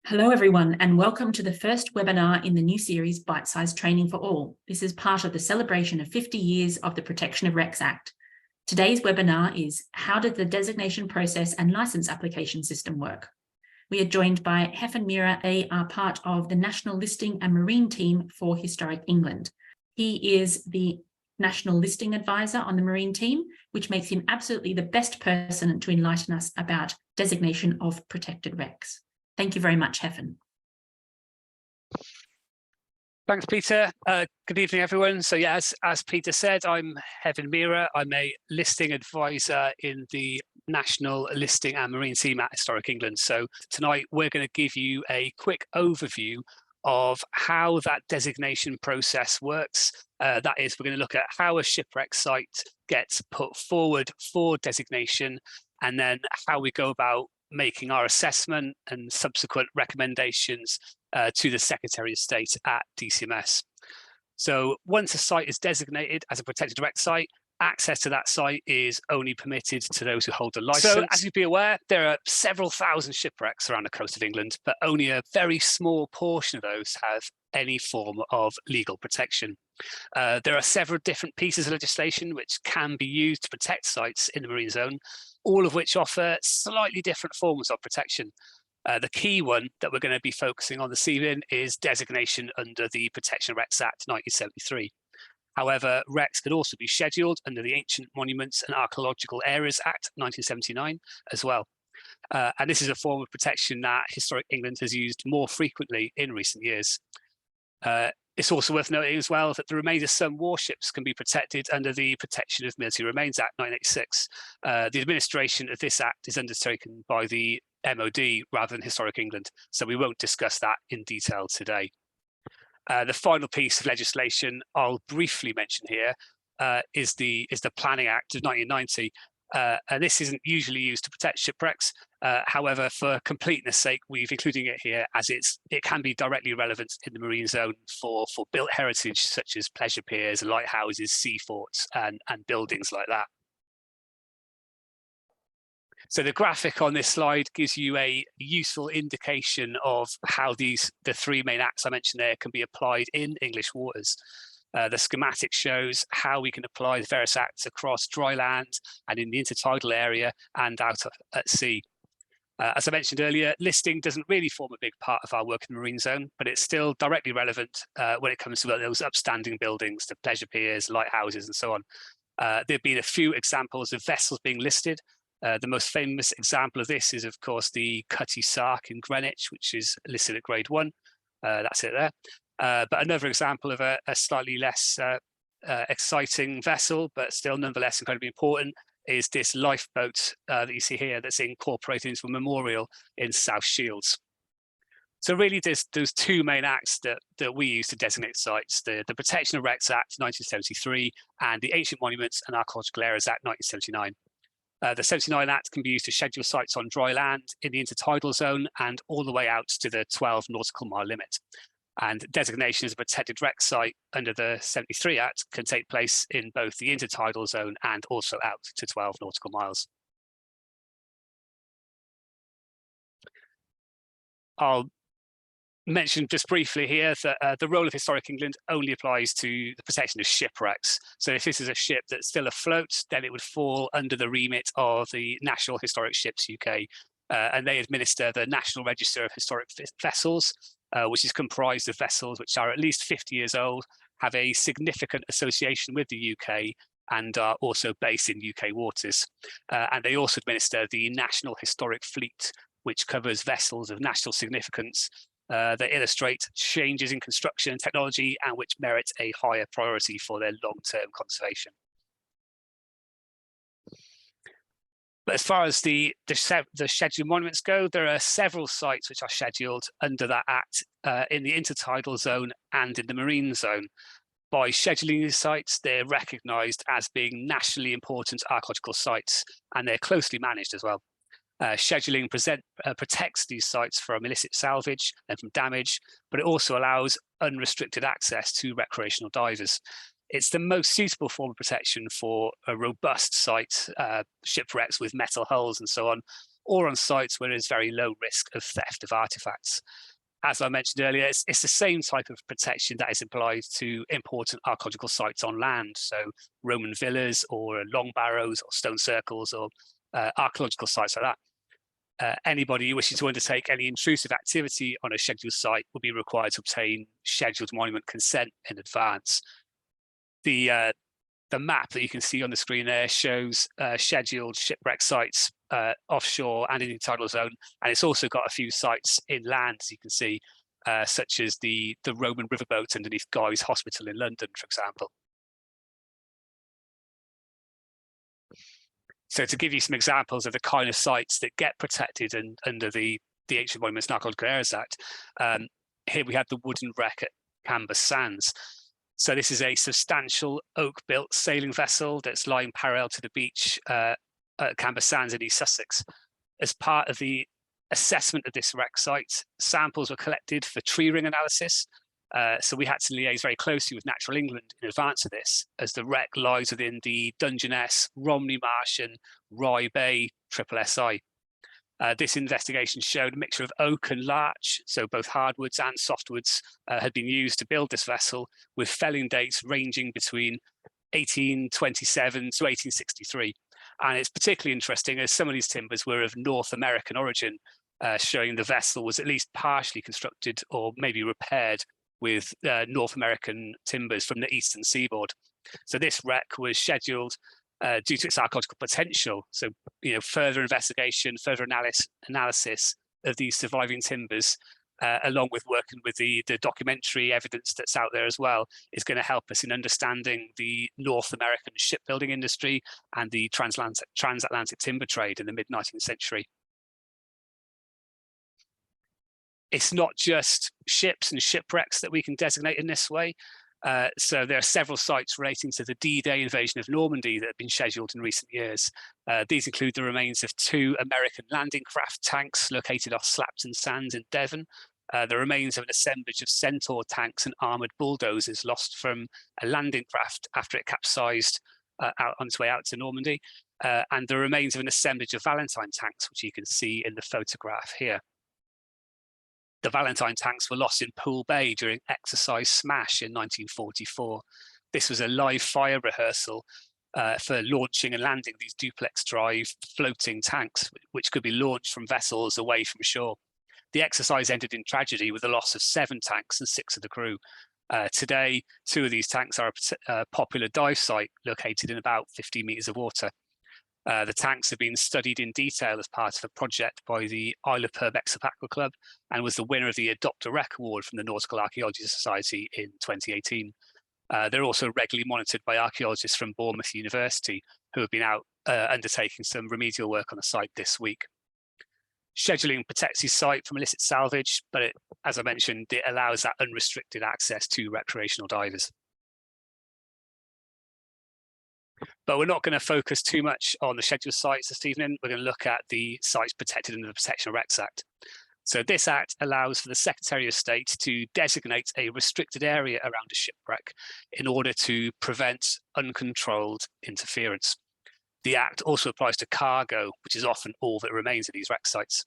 Hello everyone, and welcome to the first webinar in the new series, Bite-Sized Training for All. This is part of the celebration of 50 years of the Protection of Wrecks Act. Today's webinar is, how did the designation process and license application system work? We are joined by Hef and Mira. They are part of the National Listing and Marine team for Historic England. He is the National Listing Advisor on the Marine team, which makes him absolutely the best person to enlighten us about designation of protected wrecks. Thank you very much, Heffen. Thanks, Peter. Good evening, everyone. So yeah, as Peter said, I'm Heffen Mira. I'm a listing advisor in the National Listing and Marine team at Historic England. So tonight we're going to give you a quick overview of how that designation process works. That is, we're going to look at how a shipwreck site gets put forward for designation, and then how we go about making our assessment and subsequent recommendations to the Secretary of State at DCMS. So once a site is designated as a protected wreck site, access to that site is only permitted to those who hold a license. So as you'd be aware, there are several thousand shipwrecks around the coast of England, but only a very small portion of those have any form of legal protection. There are several different pieces of legislation which can be used to protect sites in the marine zone, all of which offer slightly different forms of protection. The key one that we're going to be focusing on this evening is designation under the Protection of Wrecks Act 1973. However, wrecks could also be scheduled under the Ancient Monuments and Archaeological Areas Act 1979 as well. And this is a form of protection that Historic England has used more frequently in recent years. It's also worth noting as well that the remains of some warships can be protected under the Protection of Military Remains Act 1986. The administration of this act is undertaken by the MOD rather than Historic England, so we won't discuss that in detail today. The final piece of legislation I'll briefly mention here is the Planning Act of 1990. And this isn't usually used to protect shipwrecks. However, for completeness sake, we've included it here as it can be directly relevant in the marine zone for built heritage such as pleasure piers, lighthouses, sea forts, and buildings like that. So the graphic on this slide gives you a useful indication of how the three main acts I mentioned there can be applied in English waters. The schematic shows how we can apply the various acts across dry land and in the intertidal area and out at sea. As I mentioned earlier, listing doesn't really form a big part of our work in the marine zone, but it's still directly relevant when it comes to those upstanding buildings, the pleasure piers, lighthouses, and so on. There have been a few examples of vessels being listed. The most famous example of this is, of course, the Cutty Sark in Greenwich, which is listed at grade 1. That's it there. But another example of a slightly less exciting vessel, but still nonetheless incredibly important, is this lifeboat that you see here that's incorporated into a memorial in South Shields. So really there's two main acts that we use to designate sites, the Protection of Wrecks Act 1973 and the Ancient Monuments and Archaeological Areas Act 1979. The 79 Act can be used to schedule sites on dry land in the intertidal zone and all the way out to the 12 nautical mile limit. And designation as a protected wreck site under the 73 Act can take place in both the intertidal zone and also out to 12 nautical miles. I'll mention just briefly here that the role of Historic England only applies to the protection of shipwrecks. So if this is a ship that's still afloat, then it would fall under the remit of the National Historic Ships UK, and they administer the National Register of Historic Vessels, which is comprised of vessels which are at least 50 years old, have a significant association with the UK, and are also based in UK waters. And they also administer the National Historic Fleet, which covers vessels of national significance that illustrate changes in construction and technology and which merit a higher priority for their long-term conservation. But as far as the scheduled monuments go, there are several sites which are scheduled under that act in the intertidal zone and in the marine zone. By scheduling these sites, they're recognised as being nationally important archaeological sites, and they're closely managed as well. Scheduling protects these sites from illicit salvage and from damage, but it also allows unrestricted access to recreational divers. It's the most suitable form of protection for a robust site, shipwrecks with metal hulls and so on, or on sites where there's very low risk of theft of artifacts. As I mentioned earlier, it's the same type of protection that is applied to important archaeological sites on land, so Roman villas or long barrows or stone circles or archaeological sites like that. Anybody wishing to undertake any intrusive activity on a scheduled site will be required to obtain scheduled monument consent in advance. The map that you can see on the screen there shows scheduled shipwreck sites offshore and in the tidal zone, and it's also got a few sites inland, as you can see, such as the Roman riverboat underneath Guy's Hospital in London, for example. So to give you some examples of the kind of sites that get protected under the Ancient Monuments and Archaeological Areas Act, here we have the wooden wreck at Camber Sands. So this is a substantial oak-built sailing vessel that's lying parallel to the beach at Camber Sands in East Sussex. As part of the assessment of this wreck site, samples were collected for tree ring analysis. So we had to liaise very closely with Natural England in advance of this, as the wreck lies within the Dungeness, Romney Marsh and Rye Bay SSI. This investigation showed a mixture of oak and larch, so both hardwoods and softwoods had been used to build this vessel, with felling dates ranging between 1827 to 1863. And it's particularly interesting as some of these timbers were of North American origin, showing the vessel was at least partially constructed or maybe repaired with North American timbers from the eastern seaboard. So this wreck was scheduled due to its archaeological potential. So, further investigation, further analysis of these surviving timbers, along with working with the documentary evidence that's out there as well, is going to help us in understanding the North American shipbuilding industry and the transatlantic timber trade in the mid-19th century. It's not just ships and shipwrecks that we can designate in this way. So there are several sites relating to the D-Day invasion of Normandy that have been scheduled in recent years. These include the remains of 2 American landing craft tanks located off Slapton Sands in Devon, the remains of an assemblage of Centaur tanks and armoured bulldozers lost from a landing craft after it capsized out on its way out to Normandy, and the remains of an assemblage of Valentine tanks, which you can see in the photograph here. The Valentine tanks were lost in Poole Bay during Exercise Smash in 1944. This was a live fire rehearsal for launching and landing these duplex drive floating tanks, which could be launched from vessels away from shore. The exercise ended in tragedy with the loss of 7 tanks and 6 of the crew. Today, 2 of these tanks are a popular dive site located in about 50 meters of water. The tanks have been studied in detail as part of a project by the Isle of Purbeck Aqua Club and was the winner of the Adopt a Wreck Award from the Nautical Archaeology Society in 2018. They're also regularly monitored by archaeologists from Bournemouth University, who have been out undertaking some remedial work on the site this week. Scheduling protects the site from illicit salvage, but as I mentioned, it allows that unrestricted access to recreational divers. But we're not going to focus too much on the scheduled sites this evening. We're going to look at the sites protected under the Protection of Wrecks Act. So this act allows for the Secretary of State to designate a restricted area around a shipwreck in order to prevent uncontrolled interference. The act also applies to cargo, which is often all that remains of these wreck sites.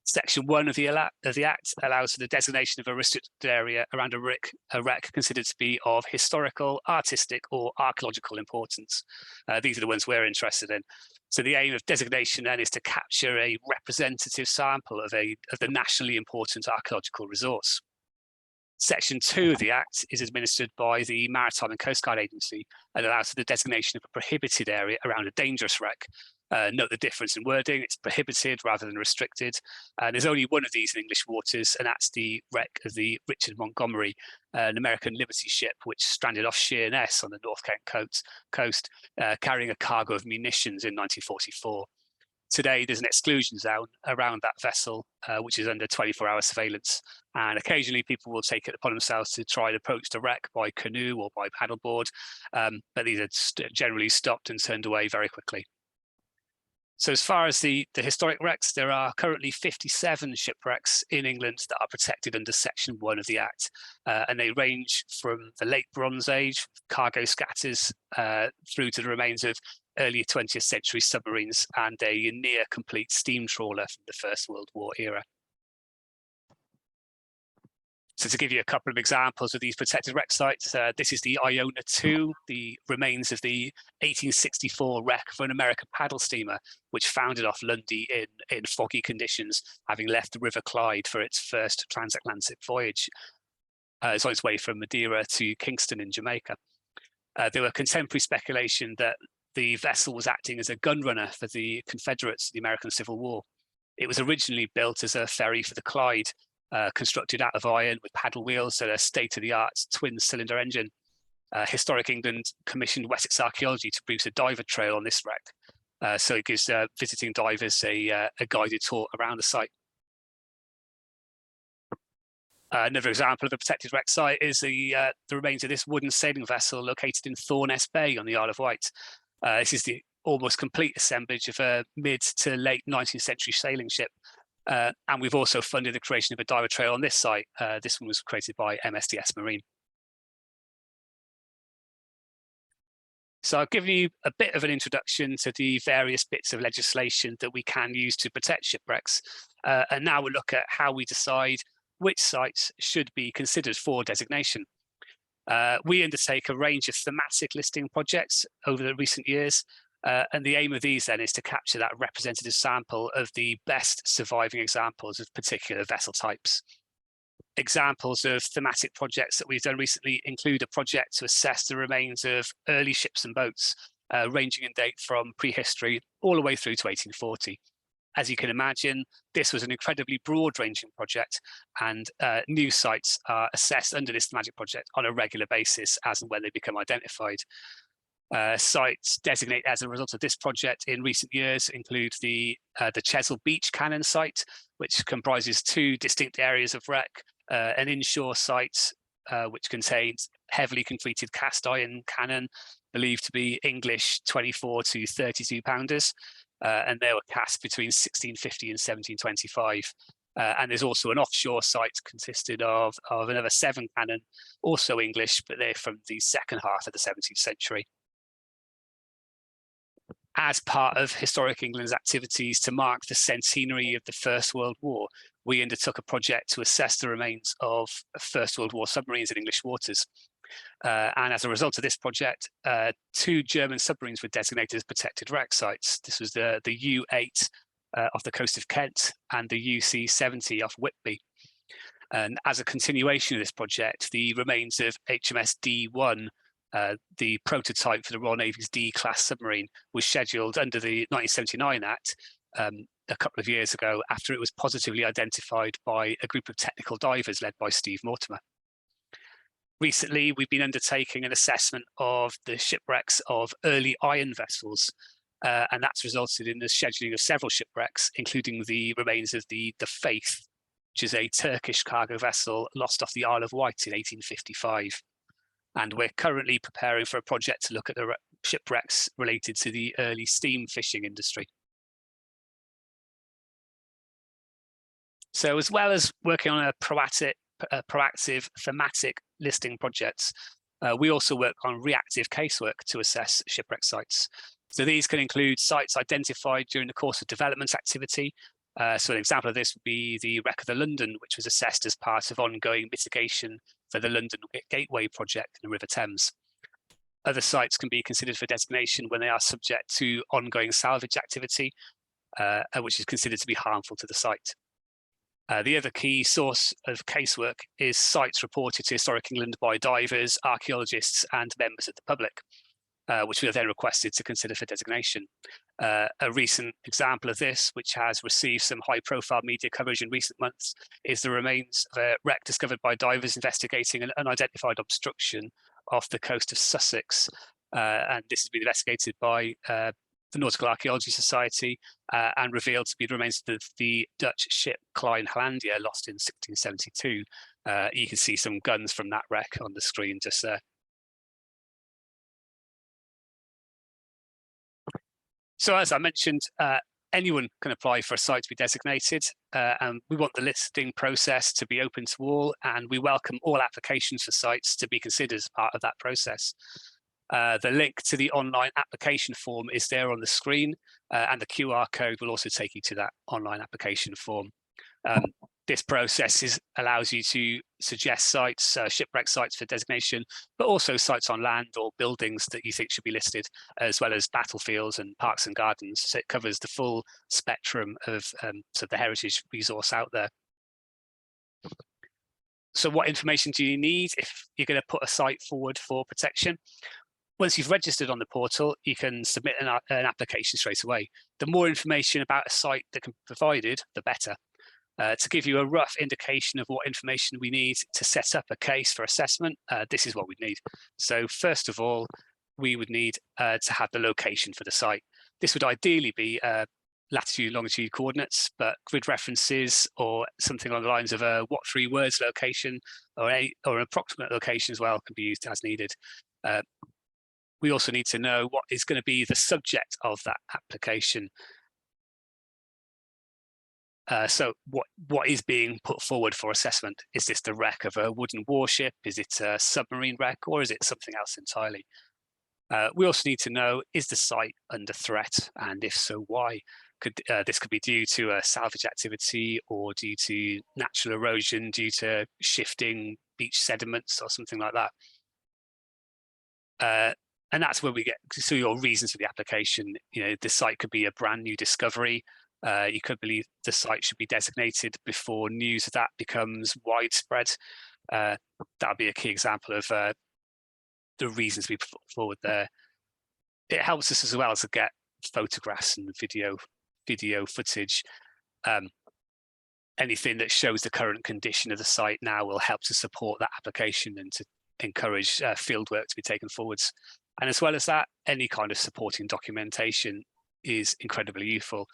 Section 1 of the Act allows for the designation of a restricted area around a wreck considered to be of historical, artistic, or archaeological importance. These are the ones we're interested in. So the aim of designation then is to capture a representative sample of the nationally important archaeological resource. Section 2 of the Act is administered by the Maritime and Coast Guard Agency and allows for the designation of a prohibited area around a dangerous wreck. Note the difference in wording, it's prohibited rather than restricted. There's only one of these in English waters, and that's the wreck of the Richard Montgomery, an American Liberty ship which stranded off Sheerness on the North Kent coast, carrying a cargo of munitions in 1944. Today, there's an exclusion zone around that vessel, which is under 24-hour surveillance. And occasionally people will take it upon themselves to try and approach the wreck by canoe or by paddleboard, but these are generally stopped and turned away very quickly. So as far as the historic wrecks, there are currently 57 shipwrecks in England that are protected under Section 1 of the Act. And they range from the late Bronze Age, cargo scatters, through to the remains of early 20th century submarines and a near complete steam trawler from the First World War era. So to give you a couple of examples of these protected wreck sites, this is the Iona 2, the remains of the 1864 wreck of an American paddle steamer, which foundered off Lundy in foggy conditions, having left the River Clyde for its first transatlantic voyage. It's on its way from Madeira to Kingston in Jamaica. There were contemporary speculation that the vessel was acting as a gun runner for the Confederates in the American Civil War. It was originally built as a ferry for the Clyde, constructed out of iron with paddle wheels and a state-of-the-art twin-cylinder engine. Historic England commissioned Wessex Archaeology to produce a diver trail on this wreck, so it gives visiting divers a guided tour around the site. Another example of a protected wreck site is the remains of this wooden sailing vessel located in Thorness Bay on the Isle of Wight. This is the almost complete assemblage of a mid to late 19th century sailing ship. And we've also funded the creation of a diver trail on this site. This one was created by MSDS Marine. So I've given you a bit of an introduction to the various bits of legislation that we can use to protect shipwrecks. And now we'll look at how we decide which sites should be considered for designation. We undertake a range of thematic listing projects over the recent years. And the aim of these then is to capture that representative sample of the best surviving examples of particular vessel types. Examples of thematic projects that we've done recently include a project to assess the remains of early ships and boats, ranging in date from prehistory all the way through to 1840. As you can imagine, this was an incredibly broad-ranging project, and new sites are assessed under this thematic project on a regular basis as and when they become identified. Sites designated as a result of this project in recent years include the Chesil Beach Cannon site, which comprises two distinct areas of wreck, an inshore site which contains heavily concreted cast iron cannon, believed to be English 24 to 32 pounders, and they were cast between 1650 and 1725. And there's also an offshore site consisted of another 7 cannon, also English, but they're from the second half of the 17th century. As part of Historic England's activities to mark the centenary of the First World War, we undertook a project to assess the remains of First World War submarines in English waters. And as a result of this project, 2 German submarines were designated as protected wreck sites. This was the U-8 off the coast of Kent and the UC-70 off Whitby. And as a continuation of this project, the remains of HMS D1, the prototype for the Royal Navy's D-class submarine, was scheduled under the 1979 Act a couple of years ago after it was positively identified by a group of technical divers led by Steve Mortimer. Recently, we've been undertaking an assessment of the shipwrecks of early iron vessels, and that's resulted in the scheduling of several shipwrecks, including the remains of the Faith, which is a Turkish cargo vessel lost off the Isle of Wight in 1855. And we're currently preparing for a project to look at the shipwrecks related to the early steam fishing industry. So as well as working on a proactive thematic listing projects, we also work on reactive casework to assess shipwreck sites. So these can include sites identified during the course of development activity. So an example of this would be the wreck of the London, which was assessed as part of ongoing mitigation for the London Gateway project in the River Thames. Other sites can be considered for designation when they are subject to ongoing salvage activity, which is considered to be harmful to the site. The other key source of casework is sites reported to Historic England by divers, archaeologists and members of the public, which we are then requested to consider for designation. A recent example of this, which has received some high-profile media coverage in recent months, is the remains of a wreck discovered by divers investigating an unidentified obstruction off the coast of Sussex. And this has been investigated by the Nautical Archaeology Society and revealed to be the remains of the Dutch ship Klein Hollandia, lost in 1672. You can see some guns from that wreck on the screen just there. So as I mentioned, anyone can apply for a site to be designated, and we want the listing process to be open to all, and we welcome all applications for sites to be considered as part of that process. The link to the online application form is there on the screen, and the QR code will also take you to that online application form. This process allows you to suggest sites, shipwreck sites for designation, but also sites on land or buildings that you think should be listed, as well as battlefields and parks and gardens. So it covers the full spectrum of the heritage resource out there. So what information do you need if you're going to put a site forward for protection? Once you've registered on the portal, you can submit an application straight away. The more information about a site that can be provided, the better. To give you a rough indication of what information we need to set up a case for assessment, this is what we need. So first of all, we would need to have the location for the site. This would ideally be latitude, longitude coordinates, but grid references or something along the lines of a what 3 words location or an approximate location as well can be used as needed. We also need to know what is going to be the subject of that application. So what is being put forward for assessment? Is this the wreck of a wooden warship? Is it a submarine wreck, or is it something else entirely? We also need to know, is the site under threat? And if so, why? This could be due to a salvage activity or due to natural erosion, due to shifting beach sediments or something like that. And that's where we get to your reasons for the application. You know, the site could be a brand new discovery. You could believe the site should be designated before news of that becomes widespread. That would be a key example of the reasons we put forward there. It helps us as well to get photographs and video footage. Anything that shows the current condition of the site now will help to support that application and to encourage fieldwork to be taken forwards. And as well as that, any kind of supporting documentation is incredibly useful.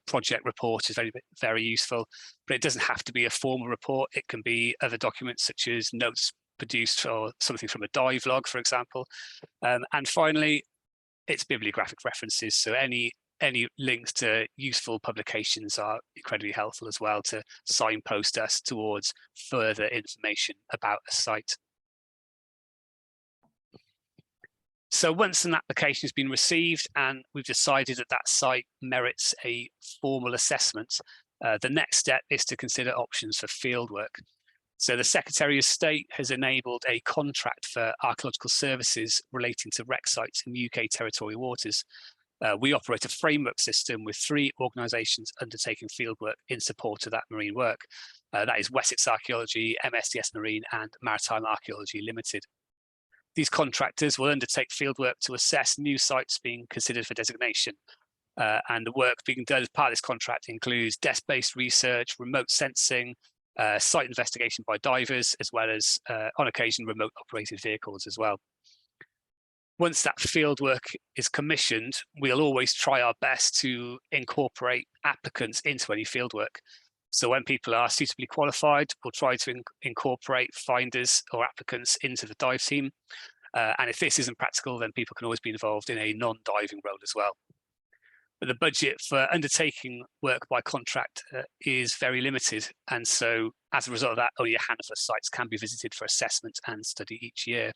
Project report is very, very useful, but it doesn't have to be a formal report. It can be other documents such as notes produced or something from a dive log, for example. And finally, it's bibliographic references. So any links to useful publications are incredibly helpful as well to signpost us towards further information about a site. So once an application has been received and we've decided that that site merits a formal assessment, the next step is to consider options for fieldwork. So the Secretary of State has enabled a contract for archaeological services relating to wreck sites in UK territorial waters. We operate a framework system with 3 organisations undertaking fieldwork in support of that marine work. That is Wessex Archaeology, MSDS Marine and Maritime Archaeology Limited. These contractors will undertake fieldwork to assess new sites being considered for designation. And the work being done as part of this contract includes desk-based research, remote sensing, site investigation by divers, as well as, on occasion, remote operated vehicles as well. Once that fieldwork is commissioned, we'll always try our best to incorporate applicants into any fieldwork. So when people are suitably qualified, we'll try to incorporate finders or applicants into the dive team. And if this isn't practical, then people can always be involved in a non-diving role as well. But the budget for undertaking work by contract is very limited. And so as a result of that, only a handful of sites can be visited for assessment and study each year.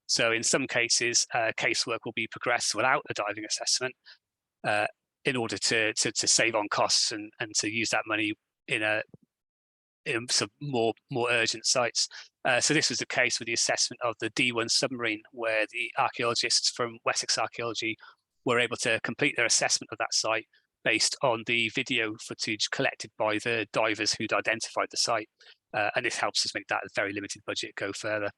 So in some cases, casework will be progressed without a diving assessment in order to save on costs and to use that money in some more urgent sites. So this was the case with the assessment of the D1 submarine, where the archaeologists from Wessex Archaeology were able to complete their assessment of that site based on the video footage collected by the divers who'd identified the site. And this helps us make that very limited budget go further.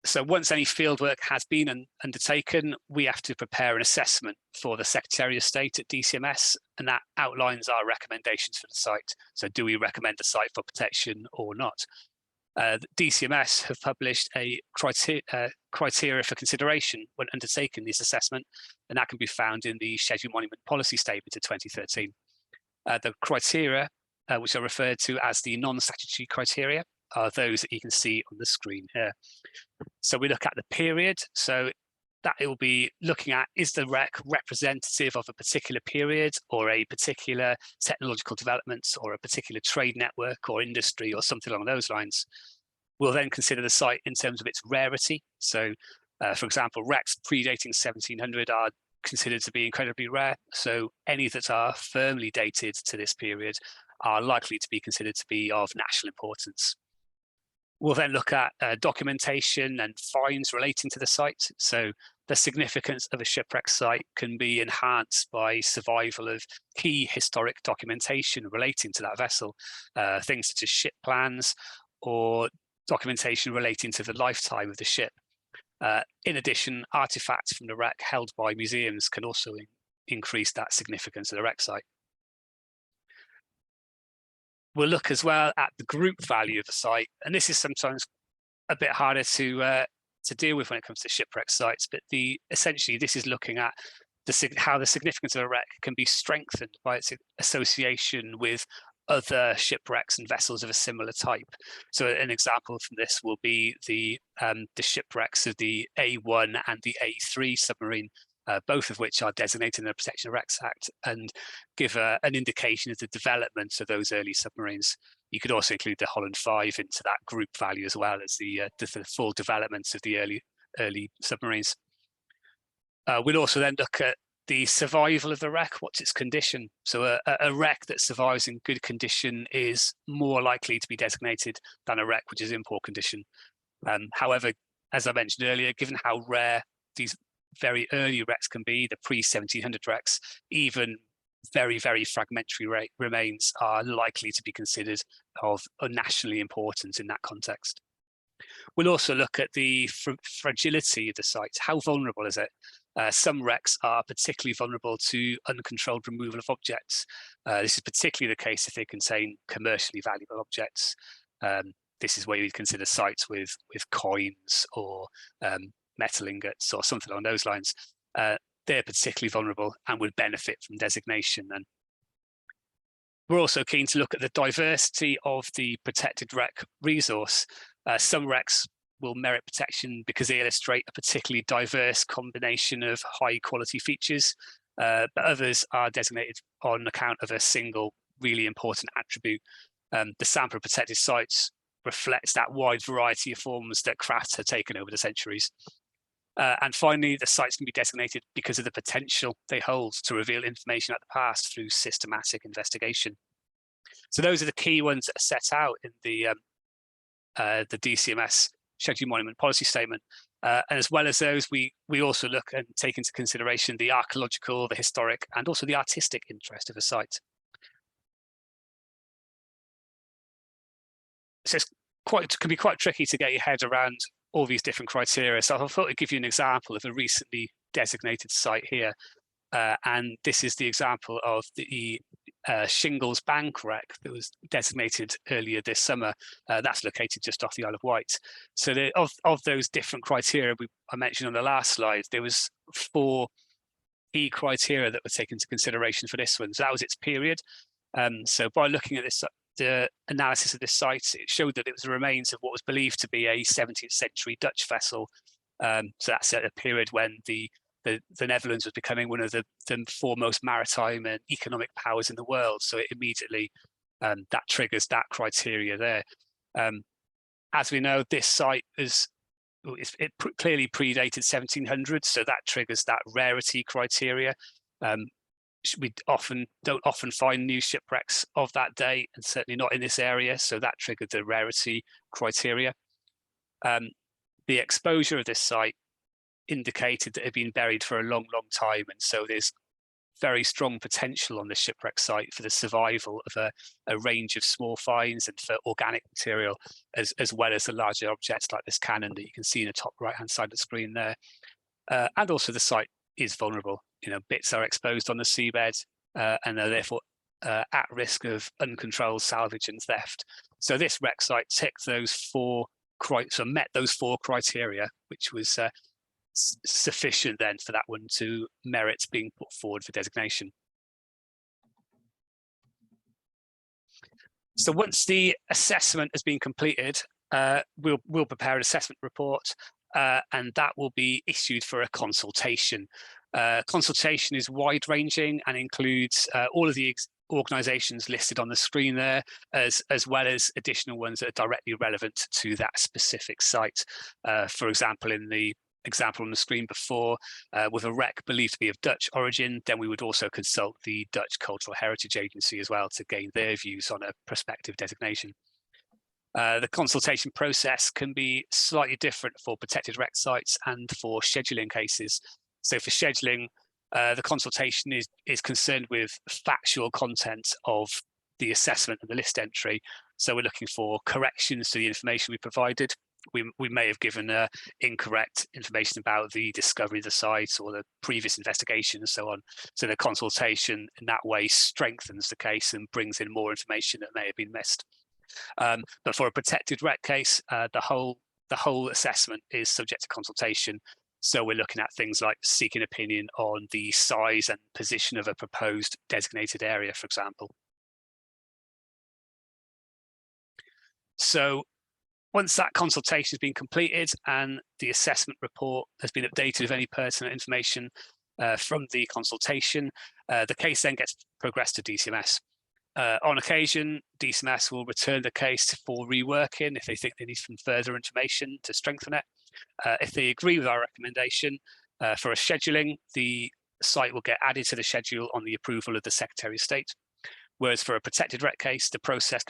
So once any fieldwork has been undertaken, we have to prepare an assessment for the Secretary of State at DCMS, and that outlines our recommendations for the site. So do we recommend the site for protection or not? DCMS have published a criteria for consideration when undertaking this assessment, and that can be found in the Scheduled Monument Policy Statement of 2013. The criteria, which are referred to as the non-statutory criteria, are those that you can see on the screen here. So we look at the period. So that it will be looking at, is the wreck representative of a particular period or a particular technological development or a particular trade network or industry or something along those lines. We'll then consider the site in terms of its rarity. So, for example, wrecks predating 1700 are considered to be incredibly rare. So any that are firmly dated to this period are likely to be considered to be of national importance. We'll then look at documentation and fines relating to the site. So the significance of a shipwreck site can be enhanced by survival of key historic documentation relating to that vessel, things such as ship plans or documentation relating to the lifetime of the ship. In addition, artifacts from the wreck held by museums can also increase that significance of the wreck site. We'll look as well at the group value of the site, and this is sometimes a bit harder to deal with when it comes to shipwreck sites, but essentially this is looking at how the significance of a wreck can be strengthened by its association with other shipwrecks and vessels of a similar type. So an example from this will be the shipwrecks of the A1 and the A3 submarine, both of which are designated in the Protection of Wrecks Act and give an indication of the development of those early submarines. You could also include the Holland 5 into that group value as well as the full developments of the early submarines. We'll also then look at the survival of the wreck. What's its condition? So a wreck that survives in good condition is more likely to be designated than a wreck which is in poor condition. However, as I mentioned earlier, given how rare these very early wrecks can be, the pre-1700 wrecks, even very, very fragmentary remains are likely to be considered of nationally importance in that context. We'll also look at the fragility of the site. How vulnerable is it? Some wrecks are particularly vulnerable to uncontrolled removal of objects. This is particularly the case if they contain commercially valuable objects. This is where you'd consider sites with coins or metal ingots or something along those lines. They're particularly vulnerable and would benefit from designation. And we're also keen to look at the diversity of the protected wreck resource. Some wrecks will merit protection because they illustrate a particularly diverse combination of high quality features, but others are designated on account of a single really important attribute. The sample of protected sites reflects that wide variety of forms that crafts have taken over the centuries. And finally, the sites can be designated because of the potential they hold to reveal information about the past through systematic investigation. So those are the key ones that are set out in the DCMS Scheduled Monument Policy Statement. And as well as those, we also look and take into consideration the archaeological, the historic, and also the artistic interest of a site. So it can be quite tricky to get your head around all these different criteria. So I thought I'd give you an example of a recently designated site here. And this is the example of the Shingles Bank wreck that was designated earlier this summer. That's located just off the Isle of Wight. So of those different criteria I mentioned on the last slide, there was 4 key criteria that were taken into consideration for this one. So that was its period. So by looking at the analysis of this site, it showed that it was the remains of what was believed to be a 17th century Dutch vessel. So that's at a period when the Netherlands was becoming one of the foremost maritime and economic powers in the world. So it immediately, that triggers that criteria there. As we know, this site clearly predated 1700, so that triggers that rarity criteria. We don't often find new shipwrecks of that date, and certainly not in this area, so that triggered the rarity criteria. The exposure of this site indicated that it had been buried for a long, long time, and so there's very strong potential on the shipwreck site for the survival of a range of small finds and for organic material, as well as the larger objects like this cannon that you can see in the top right-hand side of the screen there. And also the site is vulnerable. Bits are exposed on the seabed and are therefore at risk of uncontrolled salvage and theft. So this wreck site ticked those 4 met those 4 criteria, which was sufficient then for that one to merit being put forward for designation. So once the assessment has been completed, we'll prepare an assessment report. and that will be issued for a consultation. Consultation is wide-ranging and includes all of the organisations listed on the screen there, as well as additional ones that are directly relevant to that specific site. For example, in the example on the screen before, with a wreck believed to be of Dutch origin, then we would also consult the Dutch Cultural Heritage Agency as well to gain their views on a prospective designation. The consultation process can be slightly different for protected wreck sites and for scheduling cases. So for scheduling, the consultation is concerned with factual content of the assessment and the list entry. So we're looking for corrections to the information we provided. We may have given incorrect information about the discovery of the site or the previous investigation and so on. So the consultation in that way strengthens the case and brings in more information that may have been missed. But for a protected wreck case, the whole assessment is subject to consultation. So we're looking at things like seeking opinion on the size and position of a proposed designated area, for example. So once that consultation has been completed and the assessment report has been updated with any pertinent information from the consultation, the case then gets progressed to DCMS. On occasion, DCMS will return the case for reworking if they think they need some further information to strengthen it. If they agree with our recommendation for a scheduling, the site will get added to the schedule on the approval of the Secretary of State. Whereas for a protected wreck case, the process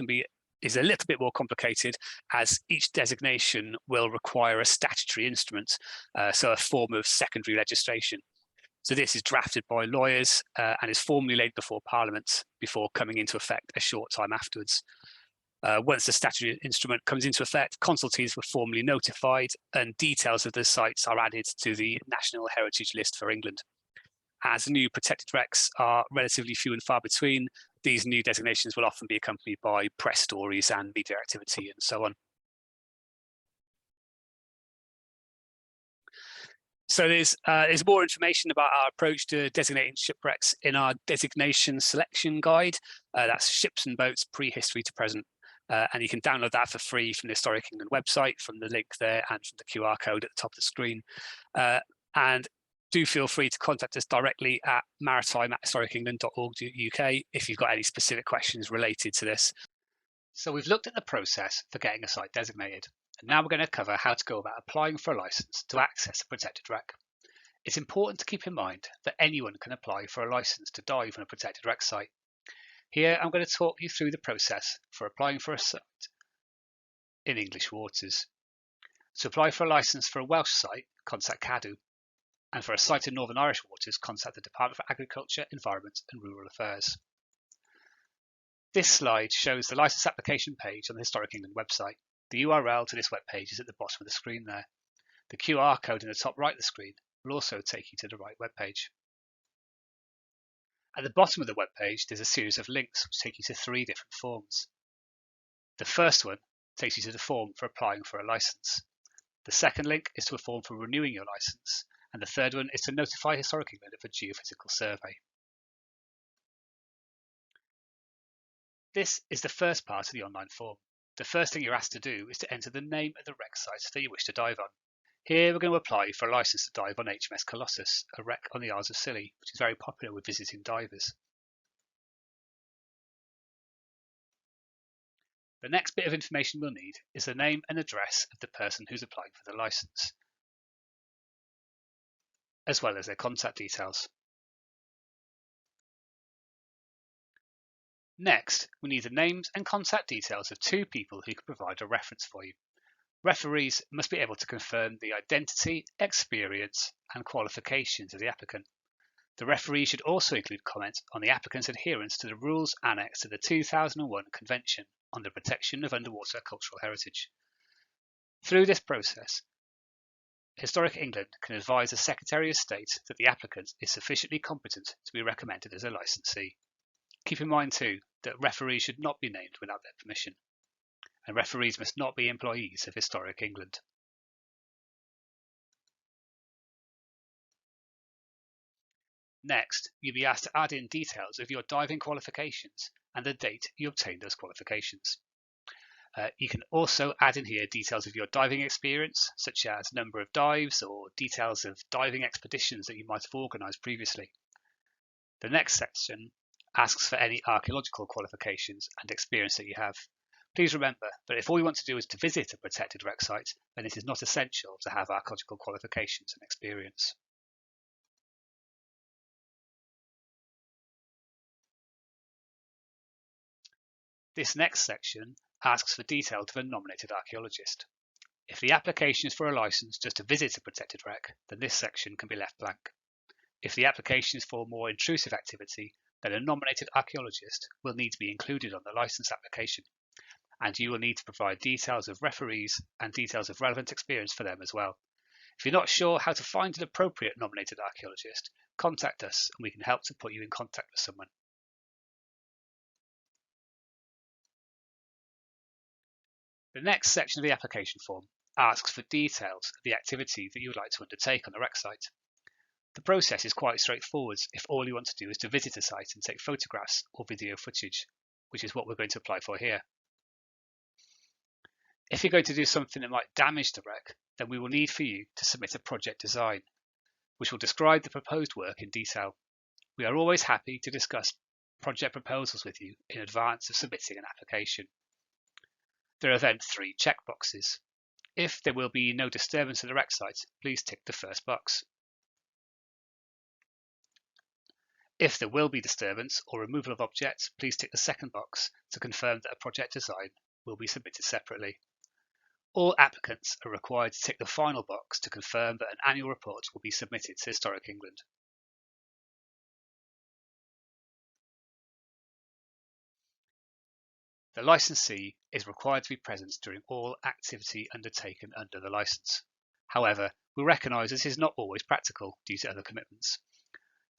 is a little bit more complicated, as each designation will require a statutory instrument, so a form of secondary legislation. So this is drafted by lawyers and is formally laid before Parliament before coming into effect a short time afterwards. Once the statutory instrument comes into effect, consultees were formally notified and details of the sites are added to the National Heritage List for England. As new protected wrecks are relatively few and far between, these new designations will often be accompanied by press stories and media activity and so on. So there's more information about our approach to designating shipwrecks in our designation selection guide. That's Ships and Boats Prehistory to Present. And you can download that for free from the Historic England website, from the link there and from the QR code at the top of the screen. And do feel free to contact us directly at maritime@historicengland.org.uk if you've got any specific questions related to this. So we've looked at the process for getting a site designated, and now we're going to cover how to go about applying for a licence to access a protected wreck. It's important to keep in mind that anyone can apply for a licence to dive on a protected wreck site. Here I'm going to talk you through the process for applying for a site in English waters. To apply for a licence for a Welsh site, contact Cadw, and for a site in Northern Irish waters, contact the Department for Agriculture, Environment and Rural Affairs. This slide shows the licence application page on the Historic England website. The URL to this web page is at the bottom of the screen there. The QR code in the top right of the screen will also take you to the right web page. At the bottom of the web page, there's a series of links which take you to 3 different forms. The first one takes you to the form for applying for a licence. The second link is to a form for renewing your licence, and the third one is to notify Historic England of a geophysical survey. This is the first part of the online form. The first thing you're asked to do is to enter the name of the wreck site that you wish to dive on. Here we're going to apply for a licence to dive on HMS Colossus, a wreck on the Isles of Scilly, which is very popular with visiting divers. The next bit of information we'll need is the name and address of the person who's applying for the licence, as well as their contact details. Next, we need the names and contact details of 2 people who can provide a reference for you. Referees must be able to confirm the identity, experience and qualifications of the applicant. The referee should also include comment on the applicant's adherence to the rules annexed to the 2001 Convention on the Protection of Underwater Cultural Heritage. Through this process, Historic England can advise the Secretary of State that the applicant is sufficiently competent to be recommended as a licensee. Keep in mind too that referees should not be named without their permission, and referees must not be employees of Historic England. Next, you'll be asked to add in details of your diving qualifications and the date you obtained those qualifications. You can also add in here details of your diving experience, such as number of dives or details of diving expeditions that you might have organised previously. The next section asks for any archaeological qualifications and experience that you have. Please remember that if all you want to do is to visit a protected wreck site, then it is not essential to have archaeological qualifications and experience. This next section asks for details of a nominated archaeologist. If the application is for a licence just to visit a protected wreck, then this section can be left blank. If the application is for more intrusive activity, then a nominated archaeologist will need to be included on the licence application, and you will need to provide details of referees and details of relevant experience for them as well. If you're not sure how to find an appropriate nominated archaeologist, contact us and we can help to put you in contact with someone. The next section of the application form asks for details of the activity that you would like to undertake on the wreck site. The process is quite straightforward if all you want to do is to visit a site and take photographs or video footage, which is what we're going to apply for here. If you're going to do something that might damage the wreck, then we will need for you to submit a project design, which will describe the proposed work in detail. We are always happy to discuss project proposals with you in advance of submitting an application. There are then 3 checkboxes. If there will be no disturbance at the wreck site, please tick the first box. If there will be disturbance or removal of objects, please tick the second box to confirm that a project design will be submitted separately. All applicants are required to tick the final box to confirm that an annual report will be submitted to Historic England. The licensee is required to be present during all activity undertaken under the licence. However, we recognise this is not always practical due to other commitments.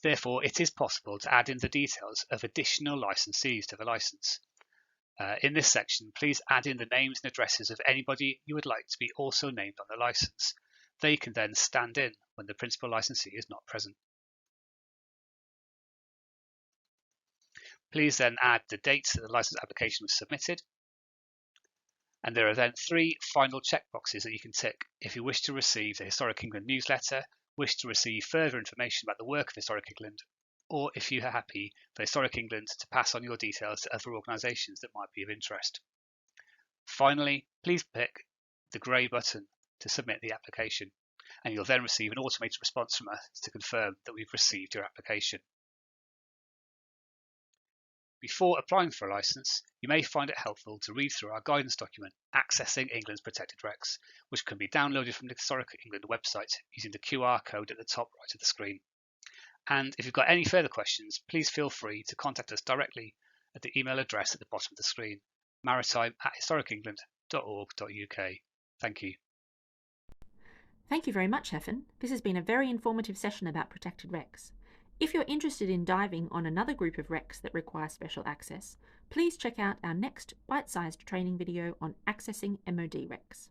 Therefore, it is possible to add in the details of additional licensees to the licence. In this section, please add in the names and addresses of anybody you would like to be also named on the licence. They can then stand in when the principal licensee is not present. Please then add the date that the licence application was submitted. And there are then 3 final checkboxes that you can tick if you wish to receive the Historic England newsletter, wish to receive further information about the work of Historic England, or if you are happy for Historic England to pass on your details to other organisations that might be of interest. Finally, please pick the grey button to submit the application, and you'll then receive an automated response from us to confirm that we've received your application. Before applying for a licence, you may find it helpful to read through our guidance document, Accessing England's Protected Wrecks, which can be downloaded from the Historic England website using the QR code at the top right of the screen. And if you've got any further questions, please feel free to contact us directly at the email address at the bottom of the screen, maritime@historicengland.org.uk. Thank you. Thank you very much, Hefin. This has been a very informative session about protected wrecks. If you're interested in diving on another group of wrecks that require special access, please check out our next bite-sized training video on accessing MOD wrecks.